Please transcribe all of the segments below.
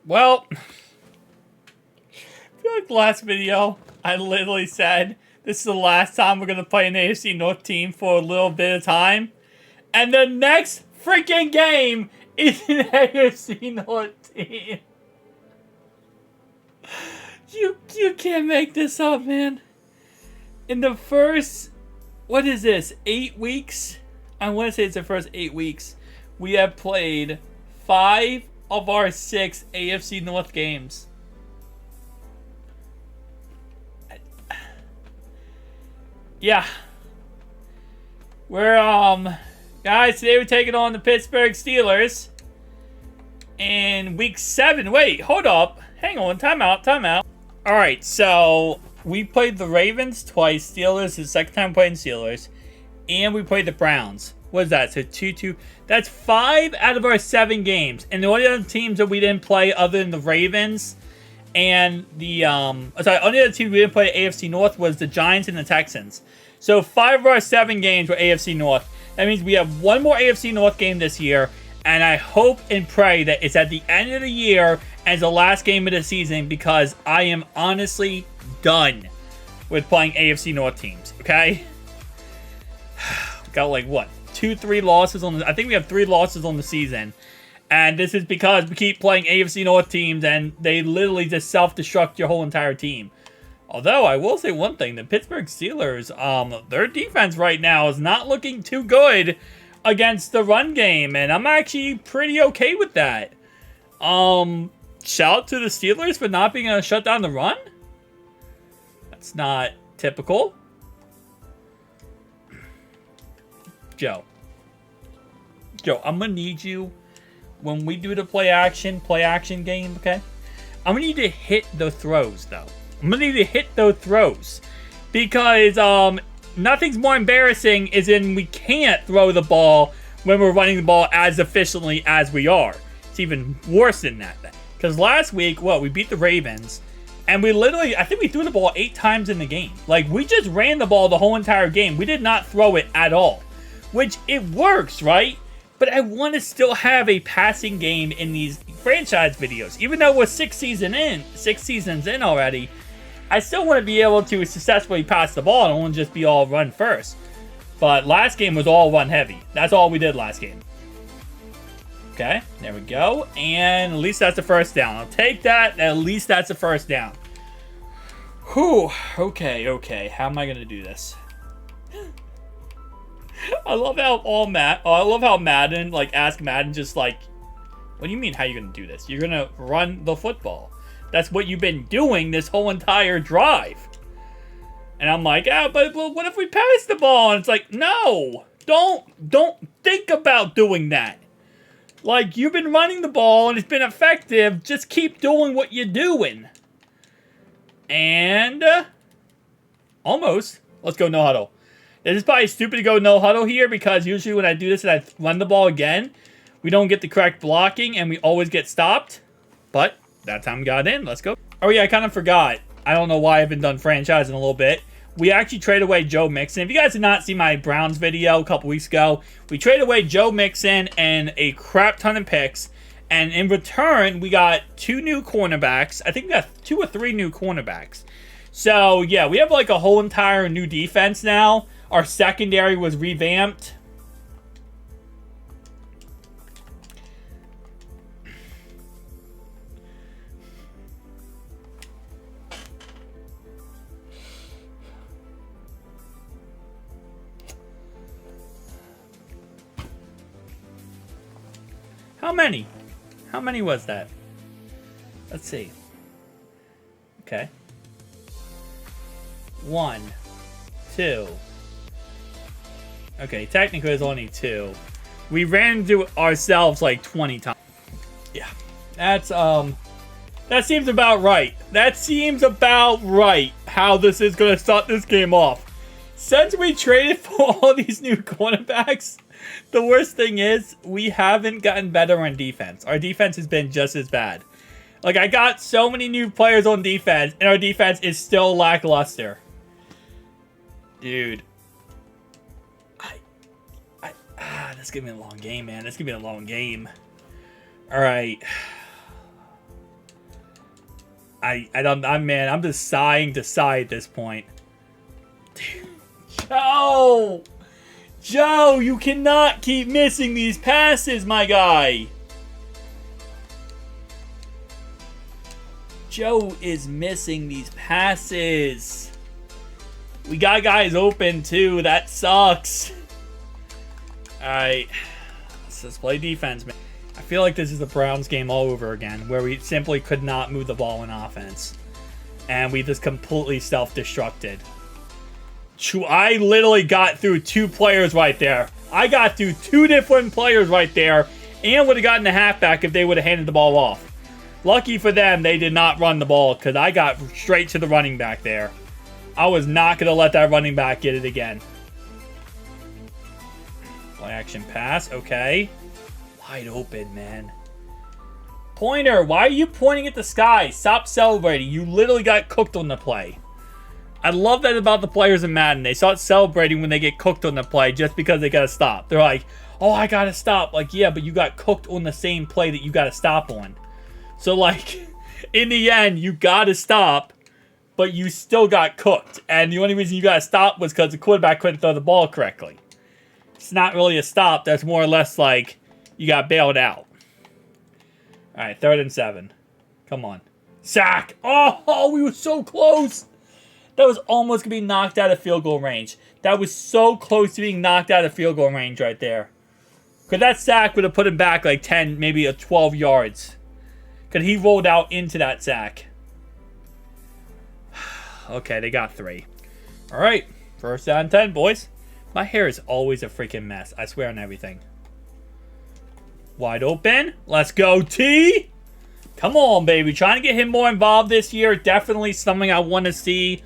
Well, I feel like the last video, I literally said this is the last time we're going to play an AFC North team for a little bit of time. And the next freaking game is an AFC North team. You can't make this up, man. In the first, what is this, 8 weeks? I want to say it's the first 8 weeks. We have played 5 of our 6 AFC North games. Yeah. We're, guys, today we're taking on the Pittsburgh Steelers. In week 7. Wait, hold up. Hang on, time out. Alright, so we played the Ravens twice. Steelers is the second time playing Steelers. And we played the Browns. What is that? So 2-2. That's 5 out of our 7 games. And the only other teams that we didn't play other than the Ravens and the only other team we didn't play AFC North was the Giants and the Texans. So 5 of our 7 games were AFC North. That means we have one more AFC North game this year. And I hope and pray that it's at the end of the year as the last game of the season, because I am honestly done with playing AFC North teams, okay? Got like, what, 2-3 losses on the... I think we have 3 losses on the season. And this is because we keep playing AFC North teams and they literally just self-destruct your whole entire team. Although, I will say one thing. The Pittsburgh Steelers, their defense right now is not looking too good against the run game, and I'm actually pretty okay with that. Shout out to the Steelers for not being able to shut down the run. That's not typical. Joe, I'm gonna need you when we do the play action game, okay? I'm gonna need you to hit the throws, though. I'm gonna need you to hit those throws because nothing's more embarrassing is when we can't throw the ball when we're running the ball as efficiently as we are. It's even worse than that. Because last week, we beat the Ravens, and we literally, I think we threw the ball 8 times in the game. Like, we just ran the ball the whole entire game. We did not throw it at all. Which, it works, right? But I want to still have a passing game in these franchise videos. Even though we're 6 seasons in already, I still want to be able to successfully pass the ball. I don't want to just be all run first. But last game was all run heavy. That's all we did last game. Okay, there we go. And at least that's the first down. I'll take that. At least that's the first down. Whew. Okay. How am I going to do this? I love how Madden, like, Ask Madden just like, what do you mean how you going to do this? You're going to run the football. That's what you've been doing this whole entire drive. And I'm like, but what if we pass the ball? And it's like, no, don't think about doing that. Like, you've been running the ball and it's been effective. Just keep doing what you're doing. And almost. Let's go no huddle. This is probably stupid to go no huddle here because usually when I do this and I run the ball again, we don't get the correct blocking and we always get stopped. But that time we got in. Let's go. Oh, yeah, I kind of forgot. I don't know why I haven't done franchise in a little bit. We actually traded away Joe Mixon. If you guys did not see my Browns video a couple weeks ago, we traded away Joe Mixon and a crap ton of picks. And in return, we got 2 new cornerbacks. I think we got 2 or 3 new cornerbacks. So, yeah, we have like a whole entire new defense now. Our secondary was revamped. How many? How many was that? Let's see. Okay. 1, 2. Okay, technically it's only 2. We ran into ourselves like 20 times. Yeah. That's, that seems about right. That seems about right how this is going to start this game off. Since we traded for all these new cornerbacks, the worst thing is we haven't gotten better on defense. Our defense has been just as bad. Like, I got so many new players on defense, and our defense is still lackluster. Dude. This is going to be a long game, man. This is going to be a long game. All right. I'm just sighing to sigh at this point. Joe! Joe, you cannot keep missing these passes, my guy. Joe is missing these passes. We got guys open, too. That sucks. Alright. Let's just play defense, man. I feel like this is the Browns game all over again, where we simply could not move the ball in offense. And we just completely self-destructed. I literally got through 2 players right there. I got through 2 different players right there, and would have gotten the halfback if they would have handed the ball off. Lucky for them, they did not run the ball, because I got straight to the running back there. I was not going to let that running back get it again. Play action pass, okay. Wide open, man. Pointer, why are you pointing at the sky? Stop celebrating. You literally got cooked on the play. I love that about the players in Madden. They start celebrating when they get cooked on the play just because they got to stop. They're like, oh, I got to stop. Like, yeah, but you got cooked on the same play that you got to stop on. So, like, in the end, you got to stop, but you still got cooked. And the only reason you got to stop was because the quarterback couldn't throw the ball correctly. It's not really a stop. That's more or less like you got bailed out. All right, 3rd and 7. Come on. Sack. Oh, we were so close. That was almost going to be knocked out of field goal range. That was so close to being knocked out of field goal range right there. Because that sack would have put him back like 10, maybe 12 yards. Because he rolled out into that sack. Okay, they got 3. All right, 1st down and 10, boys. My hair is always a freaking mess. I swear on everything. Wide open. Let's go, T. Come on, baby. Trying to get him more involved this year. Definitely something I want to see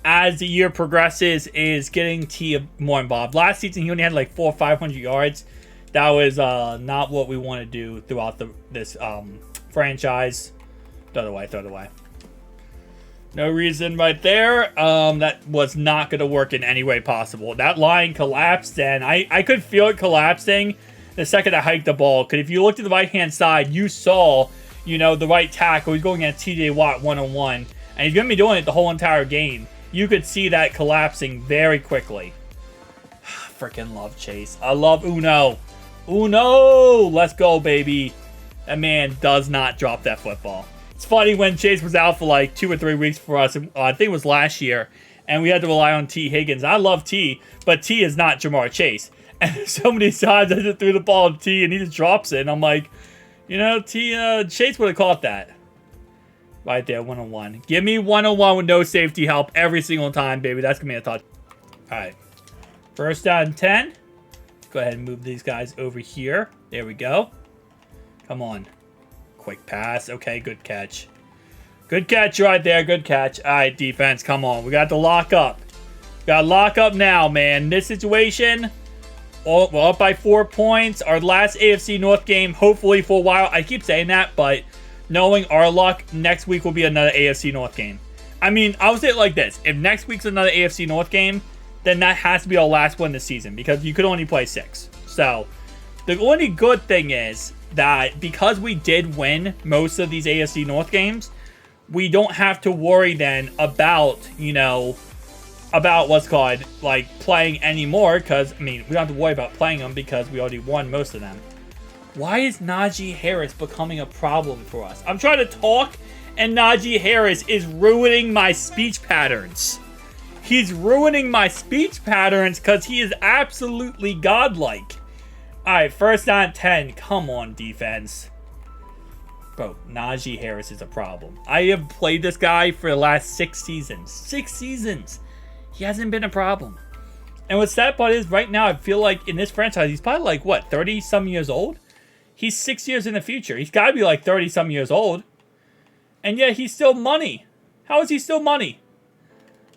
as the year progresses is getting T more involved. Last season, he only had like 400 or 500 yards. That was not what we want to do throughout this franchise. Throw it away. Throw it away. No reason right there. That was not going to work in any way possible. That line collapsed, and I could feel it collapsing the second I hiked the ball. Because if you looked at the right-hand side, you saw, you know, the right tackle. He's going at T.J. Watt one-on-one, and he's going to be doing it the whole entire game. You could see that collapsing very quickly. Freaking love Chase. I love Uno. Uno! Let's go, baby. That man does not drop that football. It's funny when Chase was out for like 2 or 3 weeks for us. I think it was last year. And we had to rely on T. Higgins. I love T, but T is not Jamar Chase. And so many times I just threw the ball to T and he just drops it. And I'm like, you know, Chase would have caught that. Right there, 1-on-1. Give me 1-on-1 with no safety help every single time, baby. That's going to be a touch. All right. 1st down and 10. Go ahead and move these guys over here. There we go. Come on. Quick pass. Okay, good catch. Good catch right there. Good catch. All right, defense, come on. We got to lock up. Got to lock up now, man. This situation, we're up by 4 points. Our last AFC North game, hopefully for a while. I keep saying that, but knowing our luck, next week will be another AFC North game. I mean, I'll say it like this. If next week's another AFC North game, then that has to be our last one this season because you could only play 6. So, the only good thing is that because we did win most of these AFC North games, we don't have to worry then about, you know, about what's called, like, playing anymore because, I mean, we don't have to worry about playing them because we already won most of them. Why is Najee Harris becoming a problem for us? I'm trying to talk, and Najee Harris is ruining my speech patterns. He's ruining my speech patterns because he is absolutely godlike. Alright, 1st down 10. Come on, defense. Bro, Najee Harris is a problem. I have played this guy for the last 6 seasons. 6 seasons. He hasn't been a problem. And what's sad part is, right now, I feel like in this franchise, he's probably like, what, 30-some years old? He's 6 years in the future. He's got to be like 30-some years old. And yet, he's still money. How is he still money?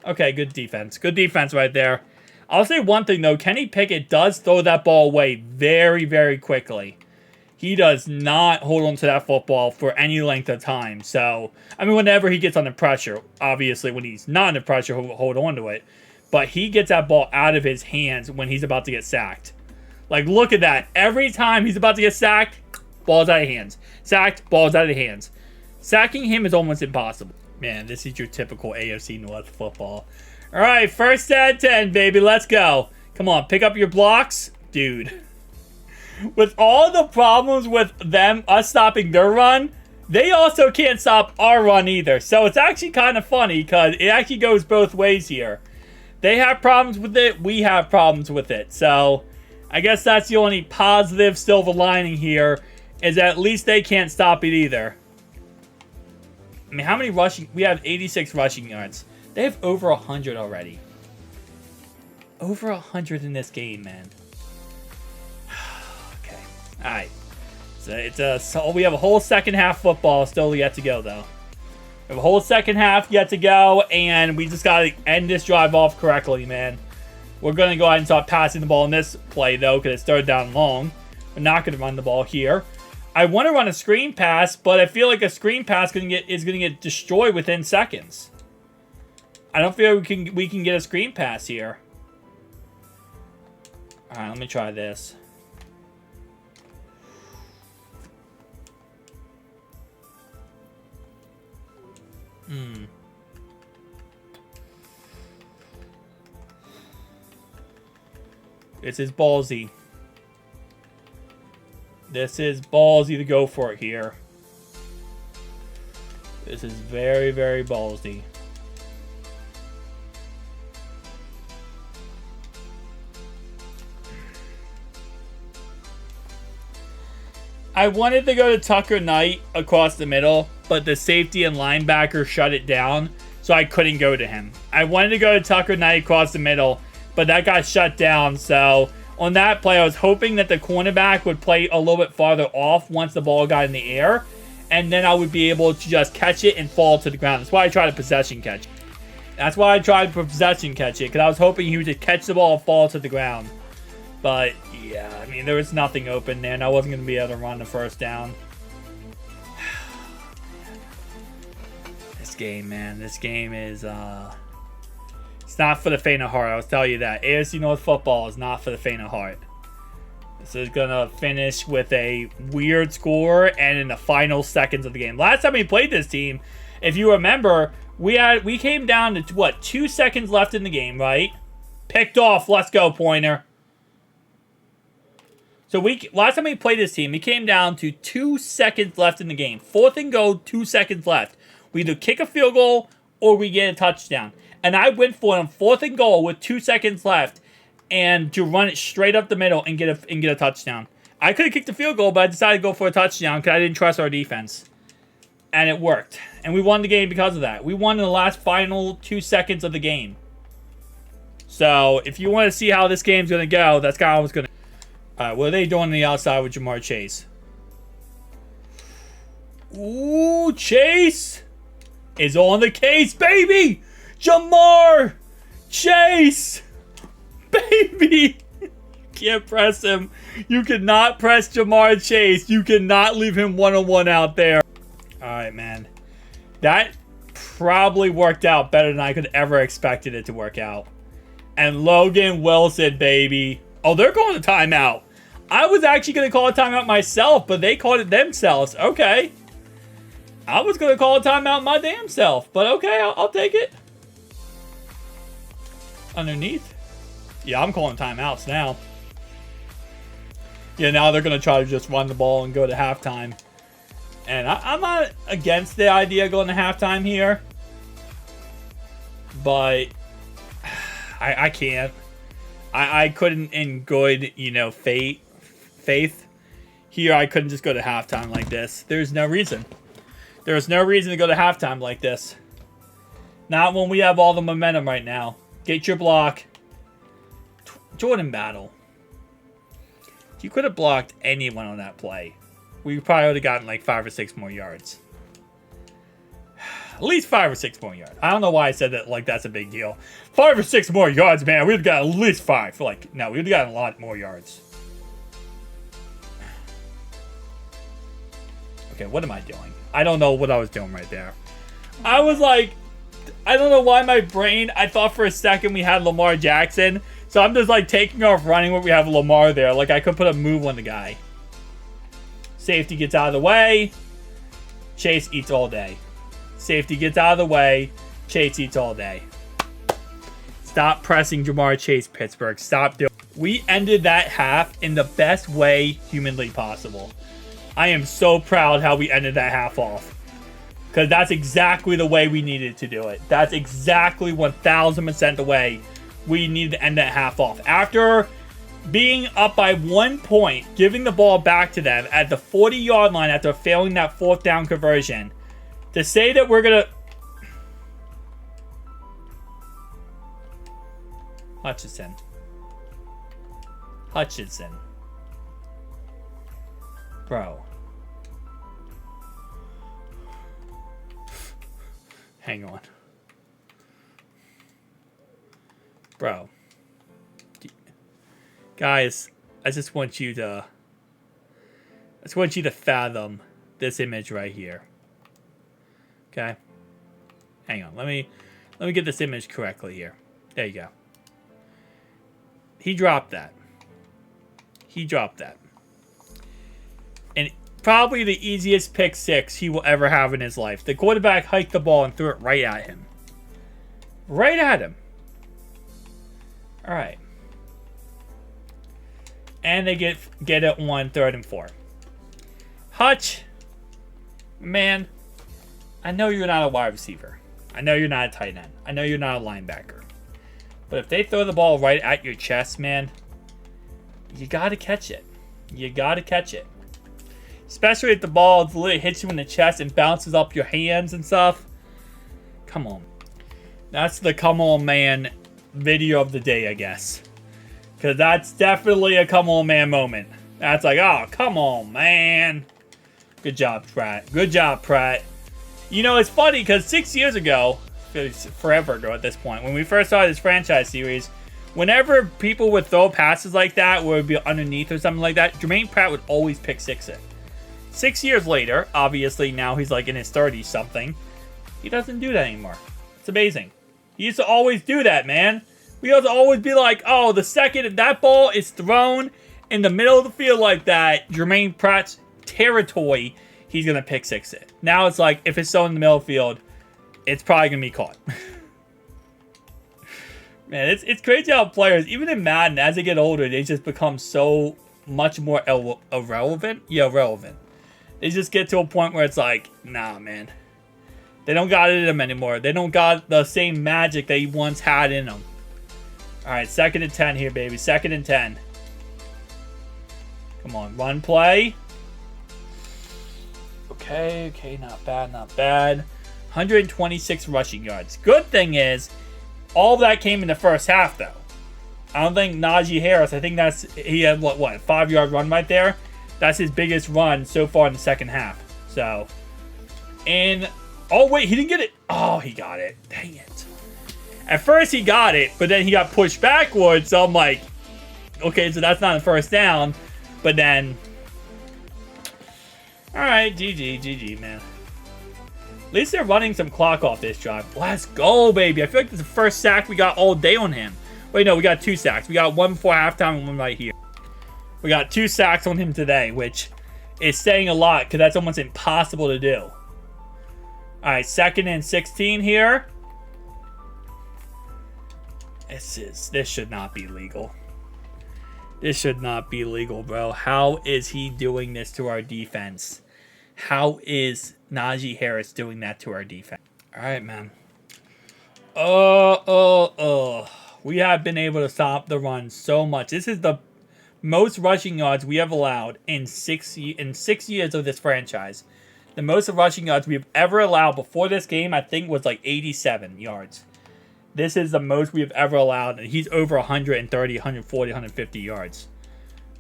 Okay, good defense. Good defense right there. I'll say one thing, though. Kenny Pickett does throw that ball away very, very quickly. He does not hold on to that football for any length of time. So, I mean, whenever he gets under pressure, obviously when he's not under pressure, he'll hold on to it. But he gets that ball out of his hands when he's about to get sacked. Like, look at that. Every time he's about to get sacked, ball's out of hands. Sacked, ball's out of hands. Sacking him is almost impossible. Man, this is your typical AFC North football. All right, first and 10, baby. Let's go. Come on, pick up your blocks. Dude. With all the problems with us stopping their run, they also can't stop our run either. So it's actually kind of funny because it actually goes both ways here. They have problems with it. We have problems with it. So I guess that's the only positive silver lining here is that at least they can't stop it either. I mean, how many rushing? We have 86 rushing yards. They have over 100 already. Over 100 in this game, man. Okay. All right. So we have a whole second half football still yet to go, though. We have a whole second half yet to go, and we just got to end this drive off correctly, man. We're going to go ahead and start passing the ball in this play, though, because it's third down long. We're not going to run the ball here. I want to run a screen pass, but I feel like a screen pass is going to get destroyed within seconds. I don't feel we can get a screen pass here. All right, let me try this. This is ballsy. This is ballsy to go for it here. This is very, very ballsy. I wanted to go to Tucker Knight across the middle, but the safety and linebacker shut it down, so I couldn't go to him. I wanted to go to Tucker Knight across the middle, but that got shut down, so on that play, I was hoping that the cornerback would play a little bit farther off once the ball got in the air, and then I would be able to just catch it and fall to the ground. That's why I tried a possession catch. That's why I tried for possession catch it, because I was hoping he would just catch the ball and fall to the ground. But, yeah, I mean, there was nothing open there, and I wasn't going to be able to run the first down. This game, man, this game is, it's not for the faint of heart, I'll tell you that. AFC North football is not for the faint of heart. This is going to finish with a weird score and in the final seconds of the game. Last time we played this team, if you remember, we came down to, what, 2 seconds left in the game, right? Picked off. Let's go, Pointer. So last time we played this team, we came down to 2 seconds left in the game. 4th and goal, 2 seconds left. We either kick a field goal or we get a touchdown. And I went for him 4th and goal with 2 seconds left and to run it straight up the middle and get a touchdown. I could have kicked the field goal, but I decided to go for a touchdown because I didn't trust our defense. And it worked. And we won the game because of that. We won in the last final 2 seconds of the game. So, if you want to see how this game's going to go, that's kind of how it's going to. All right, what are they doing on the outside with Jamar Chase? Ooh, Chase is on the case, baby! Jamar Chase! Baby! You can't press him. You cannot press Jamar Chase. You cannot leave him one-on-one out there. All right, man. That probably worked out better than I could ever expected it to work out. And Logan Wilson, baby. Oh, they're calling a timeout. I was actually going to call a timeout myself, but they called it themselves. Okay. I was going to call a timeout my damn self, but okay, I'll take it. Underneath. Yeah, I'm calling timeouts now. Yeah, now they're going to try to just run the ball and go to halftime. And I'm not against the idea of going to halftime here. But I can't. I couldn't in good, faith here. I couldn't just go to halftime like this. There's no reason. There's no reason to go to halftime like this. Not when we have all the momentum right now. Get your block. Jordan Battle. You could have blocked anyone on that play. We probably would have gotten like 5 or 6 more yards. At least 5 or 6 more yards. I don't know why I said that like that's a big deal. 5 or 6 more yards, man. We'd have got at least 5. No, we'd have gotten a lot more yards. Okay, what am I doing? I don't know what I was doing right there. I was like, I don't know why my brain, I thought for a second we had Lamar Jackson. So I'm just like taking off running when we have Lamar there. Like I could put a move on the guy. Safety gets out of the way. Chase eats all day. Safety gets out of the way. Chase eats all day. Stop pressing Jamar Chase, Pittsburgh. Stop doing it. We ended that half in the best way humanly possible. I am so proud how we ended that half off. Because that's exactly the way we needed to do it. That's exactly 1000% the way we needed to end that half off. After being up by 1 point, giving the ball back to them at the 40-yard line after failing that 4th down conversion, to say that we're going to... Hutchinson. Bro. Hang on. Bro. Guys, I just want you to fathom this image right here. Okay? Hang on. Let me get this image correctly here. There you go. He dropped that. He dropped that. And probably the easiest pick six he will ever have in his life. The quarterback hiked the ball and threw it right at him. Right at him. Alright. And they get it on 3rd and 4. Hutch. Man. I know you're not a wide receiver. I know you're not a tight end. I know you're not a linebacker. But if they throw the ball right at your chest, man, you got to catch it. You got to catch it. Especially if the ball literally hits you in the chest and bounces up your hands and stuff. Come on. That's the come on man video of the day, I guess. Because that's definitely a come on man moment. That's like, oh, come on, man. Good job, Pratt. Good job, Pratt. You know, it's funny because 6 years ago, forever ago at this point, when we first started this franchise series, whenever people would throw passes like that, where it would be underneath or something like that, Jermaine Pratt would always pick six it. 6 years later, obviously now he's like in his 30s something, he doesn't do that anymore. It's amazing. He used to always do that, man. We used to always be like, oh, the second that ball is thrown in the middle of the field like that, Jermaine Pratt's territory, he's going to pick six it. Now it's like, if it's thrown in the middle of the field, it's probably going to be caught. Man, it's crazy how players, even in Madden, as they get older, they just become so much more irrelevant. Yeah, relevant. They just get to a point where it's like, nah, man. They don't got it in them anymore. They don't got the same magic they once had in them. All right, 2nd and 10 here, baby. 2nd and 10. Come on, run play. Okay, not bad, not bad. 126 rushing yards. Good thing is, all of that came in the first half, though. I don't think Najee Harris, I think he had, what, 5-yard run right there? That's his biggest run so far in the second half. So, and, oh, wait, he didn't get it. Oh, he got it. Dang it. At first, he got it, but then he got pushed backwards, so I'm like, okay, so that's not a first down. But then, all right, GG, man. At least they're running some clock off this drive. Let's go, baby. I feel like this is the first sack we got all day on him. Wait, no, we got 2 sacks. We got one before halftime and one right here. We got 2 sacks on him today, which is saying a lot because that's almost impossible to do. All right, 2nd and 16 here. This should not be legal. This should not be legal, bro. How is he doing this to our defense? How is Najee Harris doing that to our defense? All right, man. We have been able to stop the run so much. This is the most rushing yards we have allowed in 6 years of this franchise. The most rushing yards we've ever allowed before this game, I think, was like 87 yards. This is the most we've ever allowed. And he's over 130, 140, 150 yards.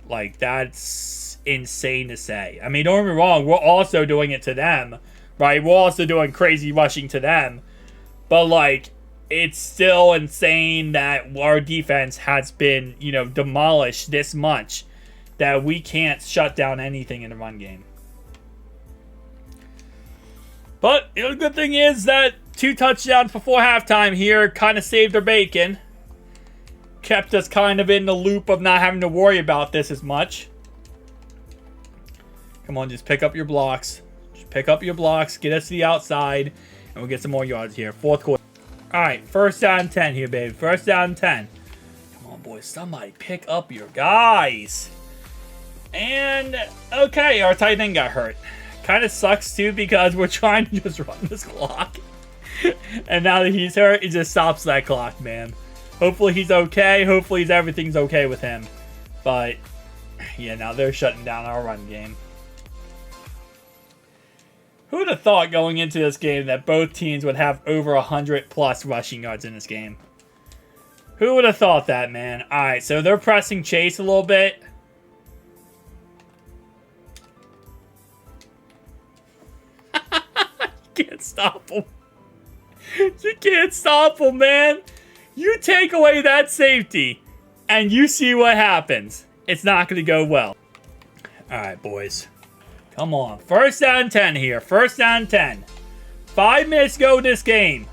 Like, that's insane to say. I mean, don't get me wrong. We're also doing it to them, right? We're also doing crazy rushing to them. But, like, it's still insane that our defense has been, you know, demolished this much that we can't shut down anything in the run game. But the good thing is that 2 touchdowns before halftime here kind of saved our bacon. Kept us kind of in the loop of not having to worry about this as much. Come on, just pick up your blocks. Just pick up your blocks. Get us to the outside. And we'll get some more yards here. Fourth quarter. All right, first down 10 here, baby. First down 10. Come on, boys. Somebody pick up your guys. And, okay, our tight end got hurt. Kind of sucks, too, because we're trying to just run this clock. And now that he's hurt, it just stops that clock, man. Hopefully he's okay. Hopefully everything's okay with him. But, yeah, now they're shutting down our run game. Who would have thought going into this game that both teams would have over 100+ rushing yards in this game? Who would have thought that, man? Alright, so they're pressing Chase a little bit. You can't stop him. You can't stop him, man. You take away that safety, and you see what happens. It's not going to go well. Alright, boys. Come on. First down 10 here. First down 10. 5 minutes to go this game.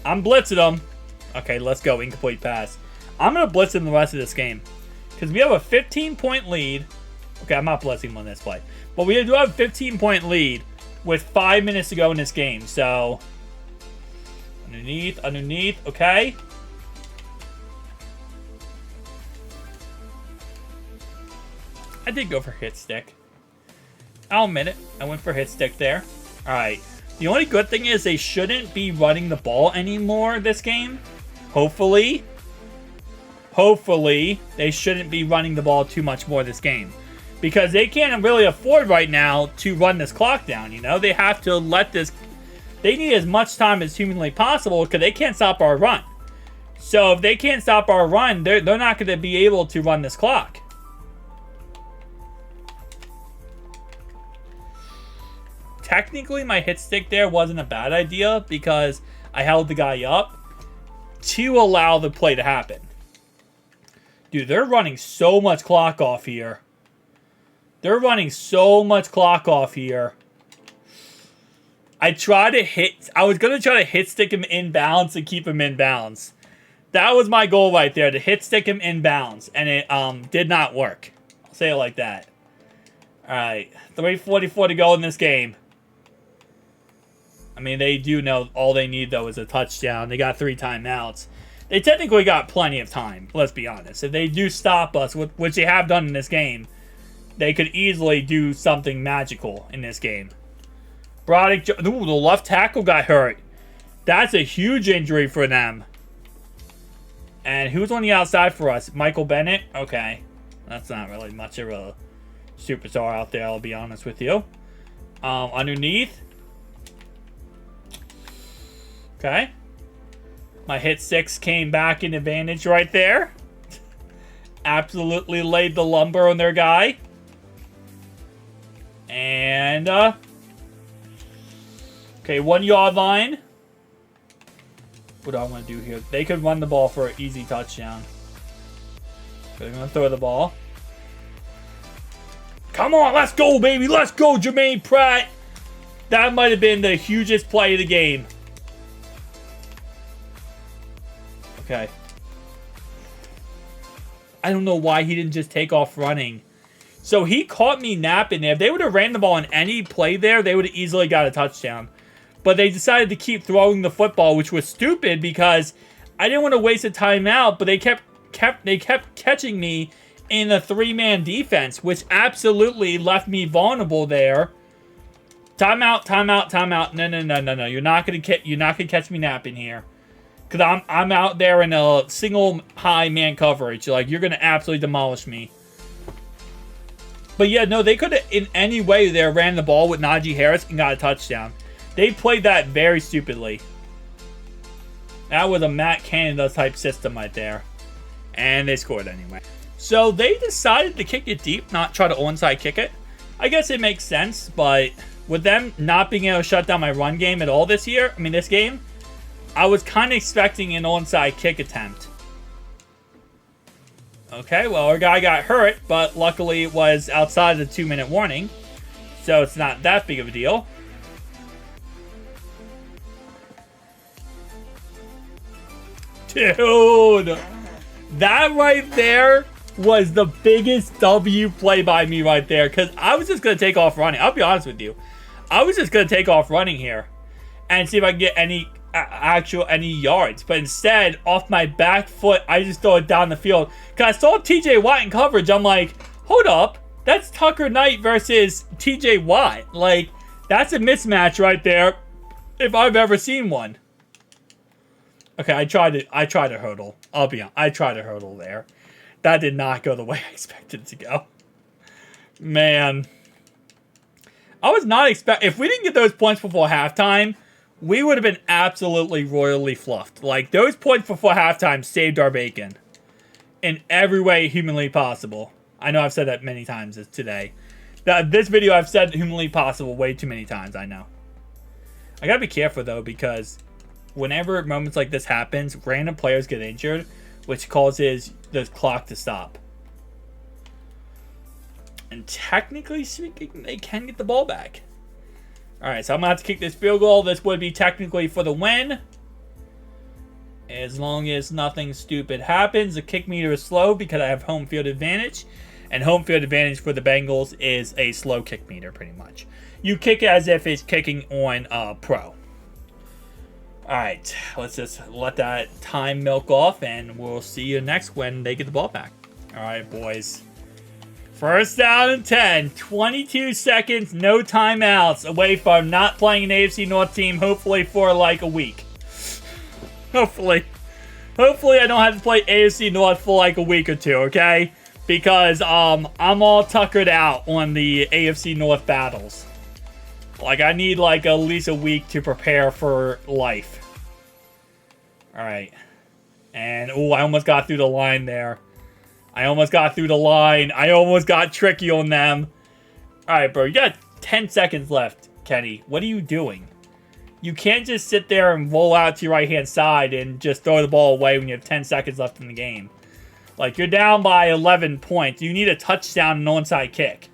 I'm blitzing them. Okay, let's go. Incomplete pass. I'm going to blitz him the rest of this game. Because we have a 15-point lead. Okay, I'm not blitzing him on this play. But we do have a 15-point lead with 5 minutes to go in this game. So, underneath. Okay. I did go for hit stick. I'll admit it. I went for hit stick there. Alright. The only good thing is they shouldn't be running the ball anymore this game. Hopefully. Hopefully, they shouldn't be running the ball too much more this game. Because they can't really afford right now to run this clock down, you know? They have to let this... They need as much time as humanly possible because they can't stop our run. So if they can't stop our run, they're not going to be able to run this clock. Technically, my hit stick there wasn't a bad idea because I held the guy up to allow the play to happen. Dude, they're running so much clock off here. They're running so much clock off here. I was going to try to hit stick him in bounds and keep him in bounds. That was my goal right there, to hit stick him in bounds. And it did not work. I'll say it like that. Alright, 3:44 to go in this game. I mean, they do know all they need, though, is a touchdown. They got 3 timeouts. They technically got plenty of time, let's be honest. If they do stop us, which they have done in this game, they could easily do something magical in this game. Broderick, ooh, the left tackle got hurt. That's a huge injury for them. And who's on the outside for us? Michael Bennett? Okay. That's not really much of a superstar out there, I'll be honest with you. Underneath. Okay. My hit 6 came back in advantage right there. Absolutely laid the lumber on their guy. And, okay, 1 yard line. What do I want to do here? They could run the ball for an easy touchdown. They're going to throw the ball. Come on, let's go, baby. Let's go, Jermaine Pratt. That might have been the hugest play of the game. Okay. I don't know why he didn't just take off running. So he caught me napping there. If they would have ran the ball on any play there, they would have easily got a touchdown. But they decided to keep throwing the football, which was stupid because I didn't want to waste a timeout, but they kept catching me in a 3-man defense, which absolutely left me vulnerable there. Timeout, timeout, timeout. No. You're not gonna catch me napping here. Because I'm out there in a single high man coverage. Like, you're going to absolutely demolish me. But yeah, no, they could have in any way there ran the ball with Najee Harris and got a touchdown. They played that very stupidly. That was a Matt Canada type system right there. And they scored anyway. So they decided to kick it deep, not try to onside kick it. I guess it makes sense, but with them not being able to shut down my run game at all this game, I was kind of expecting an onside kick attempt. Okay, well, our guy got hurt, but luckily it was outside of the 2-minute warning. So it's not that big of a deal. Dude, that right there was the biggest W play by me right there. Because I was just going to take off running. I'll be honest with you. I was just going to take off running here. and see if I can get any yards. But instead, off my back foot, I just throw it down the field. Because I saw TJ Watt in coverage. I'm like, hold up. That's Tucker Knight versus TJ Watt. Like, that's a mismatch right there, if I've ever seen one. Okay, I tried to hurdle. I'll be honest. I tried to hurdle there. That did not go the way I expected it to go. Man. I was not expecting... If we didn't get those points before halftime, we would have been absolutely royally fluffed. Like, those points before halftime saved our bacon. In every way humanly possible. I know I've said that many times today. This video I've said humanly possible way too many times, I know. I gotta be careful, though, because whenever moments like this happens, random players get injured, which causes the clock to stop. And technically speaking, they can get the ball back. Alright, so I'm going to have to kick this field goal. This would be technically for the win. As long as nothing stupid happens. The kick meter is slow because I have home field advantage. And home field advantage for the Bengals is a slow kick meter, pretty much. You kick it as if it's kicking on pro. Alright, let's just let that time milk off, and we'll see you next when they get the ball back. Alright, boys. First down and 10. 22 seconds, no timeouts, away from not playing an AFC North team, hopefully for like a week. Hopefully I don't have to play AFC North for like a week or two, okay? Because I'm all tuckered out on the AFC North battles. Like, I need like at least a week to prepare for life. Alright. And, oh, I almost got through the line there. I almost got tricky on them. Alright, bro. You got 10 seconds left, Kenny. What are you doing? You can't just sit there and roll out to your right-hand side and just throw the ball away when you have 10 seconds left in the game. Like, you're down by 11 points. You need a touchdown and an onside kick.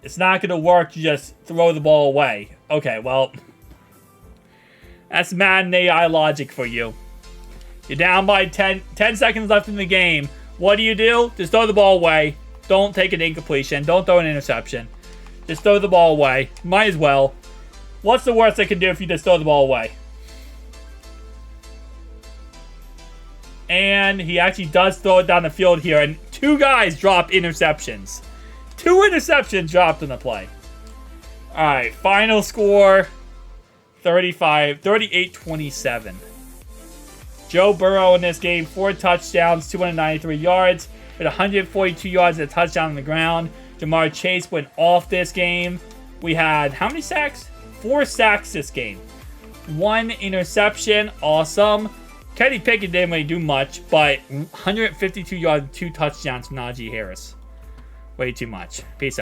It's not going to work to just throw the ball away. Okay, well, that's Madden AI logic for you. You're down by 10 seconds left in the game. What do? Just throw the ball away. Don't take an incompletion. Don't throw an interception. Just throw the ball away. Might as well. What's the worst they can do if you just throw the ball away? And he actually does throw it down the field here. And two guys dropped interceptions. Two interceptions dropped in the play. Alright, final score 38-27. Joe Burrow in this game, 4 touchdowns, 293 yards, with 142 yards and a touchdown on the ground. Jamar Chase went off this game. We had how many sacks? 4 sacks this game. 1 interception. Awesome. Kenny Pickett didn't really do much, but 152 yards and 2 touchdowns from Najee Harris. Way too much. Peace out.